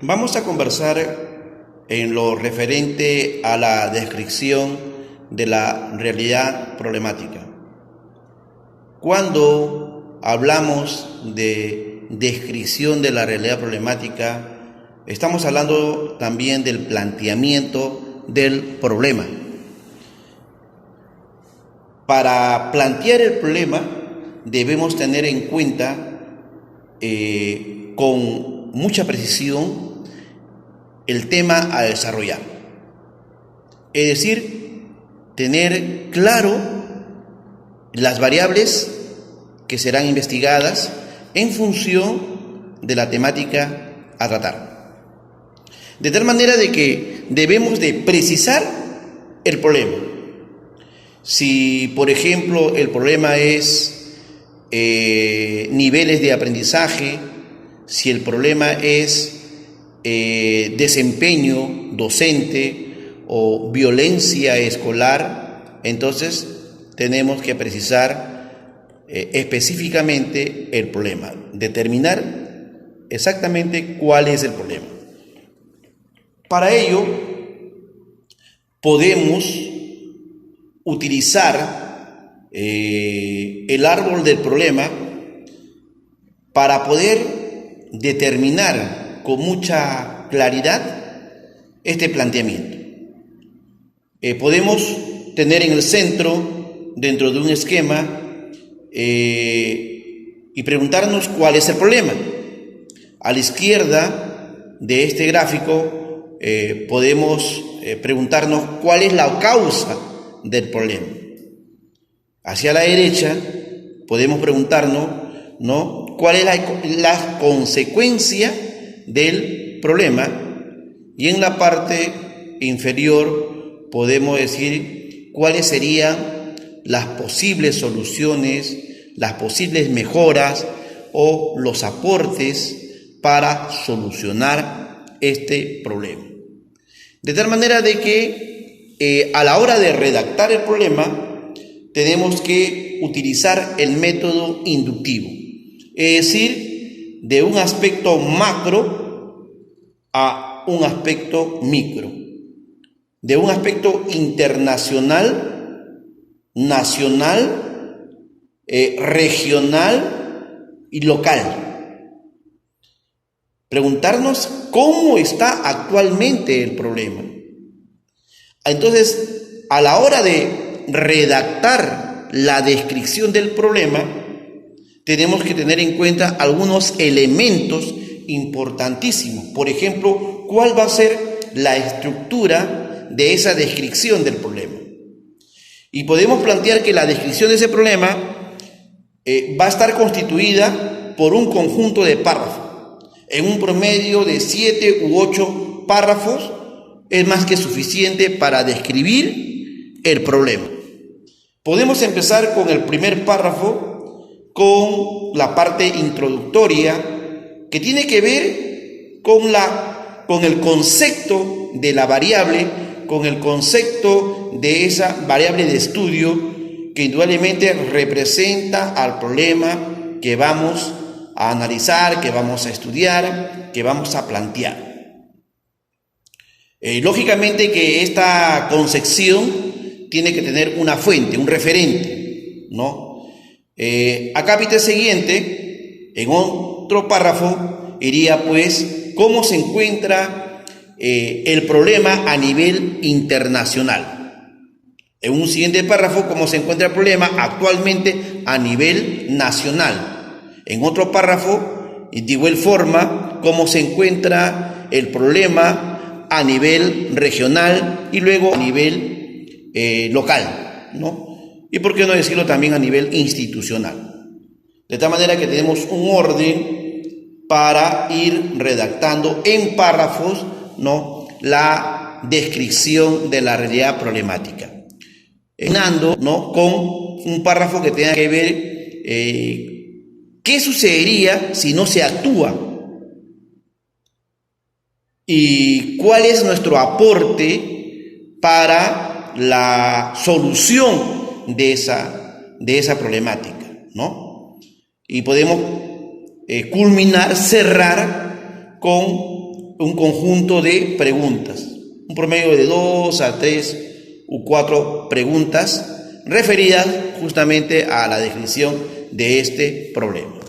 Vamos a conversar en lo referente a la descripción de la realidad problemática. Cuando hablamos de descripción de la realidad problemática, estamos hablando también del planteamiento del problema. Para plantear el problema debemos tener en cuenta con mucha precisión el tema a desarrollar. Es decir, tener claro las variables que serán investigadas en función de la temática a tratar. De tal manera de que debemos de precisar el problema. Si, por ejemplo, el problema es niveles de aprendizaje, si el problema es desempeño docente o violencia escolar, entonces tenemos que precisar específicamente el problema, determinar exactamente cuál es el problema. Para ello, podemos utilizar el árbol del problema para poder determinar con mucha claridad este planteamiento. Podemos tener en el centro, dentro de un esquema, y preguntarnos cuál es el problema. A la izquierda de este gráfico podemos preguntarnos cuál es la causa del problema. Hacia la derecha podemos preguntarnos, ¿no?, cuál es la consecuencia del problema, y en la parte inferior podemos decir cuáles serían las posibles soluciones, las posibles mejoras o los aportes para solucionar este problema. De tal manera de que a la hora de redactar el problema tenemos que utilizar el método inductivo, es decir, de un aspecto macro a un aspecto micro, de un aspecto internacional, nacional, regional y local. Preguntarnos cómo está actualmente el problema. Entonces, a la hora de redactar la descripción del problema, tenemos que tener en cuenta algunos elementos importantísimos. Por ejemplo, ¿cuál va a ser la estructura de esa descripción del problema? Y podemos plantear que la descripción de ese problema va a estar constituida por un conjunto de párrafos. En un promedio de 7 u 8 párrafos es más que suficiente para describir el problema. Podemos empezar con el primer párrafo, con la parte introductoria, que tiene que ver con el concepto de la variable, con el concepto de esa variable de estudio que indudablemente representa al problema que vamos a analizar, que vamos a estudiar, que vamos a plantear. Lógicamente que esta concepción tiene que tener una fuente, un referente, ¿no? A capítulo siguiente, en otro párrafo, iría pues cómo se encuentra el problema a nivel internacional. En un siguiente párrafo, cómo se encuentra el problema actualmente a nivel nacional. En otro párrafo, de igual forma, cómo se encuentra el problema a nivel regional y luego a nivel local, ¿no? Y por qué no decirlo también a nivel institucional. De tal manera que tenemos un orden para ir redactando en párrafos, ¿no?, la descripción de la realidad problemática. Terminando, ¿no?, con un párrafo que tenga que ver qué sucedería si no se actúa y cuál es nuestro aporte para la solución de esa problemática, ¿no? Y podemos culminar, cerrar con un conjunto de preguntas, un promedio de 2 a 3 u 4 preguntas referidas justamente a la definición de este problema.